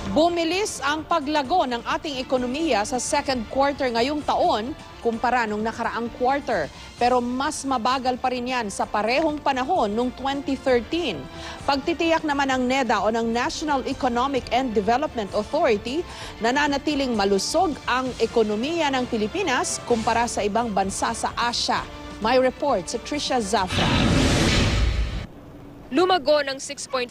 Bumilis ang paglago ng ating ekonomiya sa second quarter ngayong taon kumpara nung nakaraang quarter. Pero mas mabagal pa rin yan sa parehong panahon noong 2013. Pagtitiyak naman ng NEDA o ng National Economic and Development Authority, nananatiling malusog ang ekonomiya ng Pilipinas kumpara sa ibang bansa sa Asia. May report si Trisha Zafra. Lumago ng 6.4%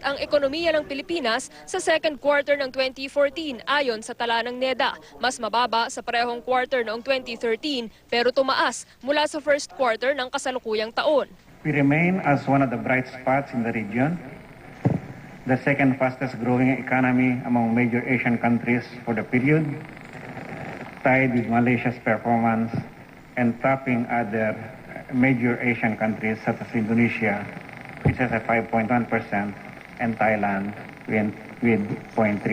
ang ekonomiya ng Pilipinas sa second quarter ng 2014 ayon sa tala ng NEDA. Mas mababa sa parehong quarter noong 2013 pero tumaas mula sa first quarter ng kasalukuyang taon. We remain as one of the bright spots in the region, the second fastest growing economy among major Asian countries for the period, tied with Malaysia's performance and topping other major Asian countries such as Indonesia, which has a 5.1%, and Thailand with 0.3%.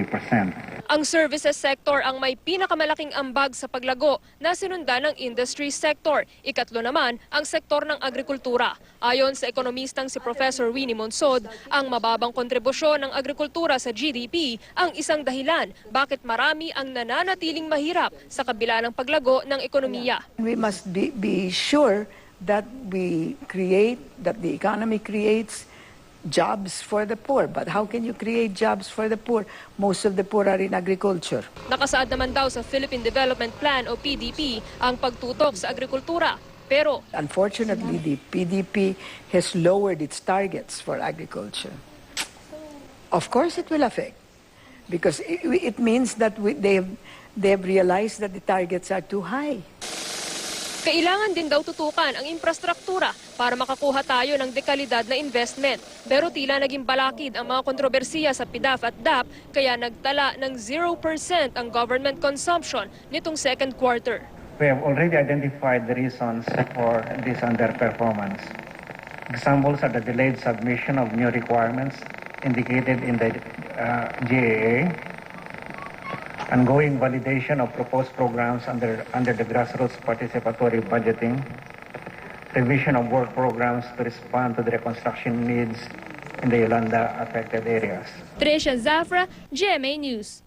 Ang services sector ang may pinakamalaking ambag sa paglago na sinundan ng industry sector. Ikatlo naman ang sektor ng agrikultura. Ayon sa ekonomistang si Professor Winnie Monsod, ang mababang kontribusyon ng agrikultura sa GDP ang isang dahilan bakit marami ang nananatiling mahirap sa kabila ng paglago ng ekonomiya. We must be sure that that the economy creates jobs for the poor. But how can you create jobs for the poor? Most of the poor are in agriculture. Nakasaad naman daw sa Philippine Development Plan o PDP ang pagtutok sa agrikultura. Pero unfortunately, the PDP has lowered its targets for agriculture. Of course, it will affect because it means that they have realized that the targets are too high. kailangan din daw tutukan ang infrastruktura para makakuha tayo ng dekalidad na investment. Pero tila naging balakid ang mga kontrobersiya sa PDAF at DAP kaya nagtala ng 0% ang government consumption nitong second quarter. We have already identified the reasons for this underperformance. Examples are the delayed submission of new requirements indicated in the GAA, ongoing validation of proposed programs under the grassroots participatory budgeting, revision of work programs to respond to the reconstruction needs in the Yolanda affected areas. Trisha Zafra, GMA News.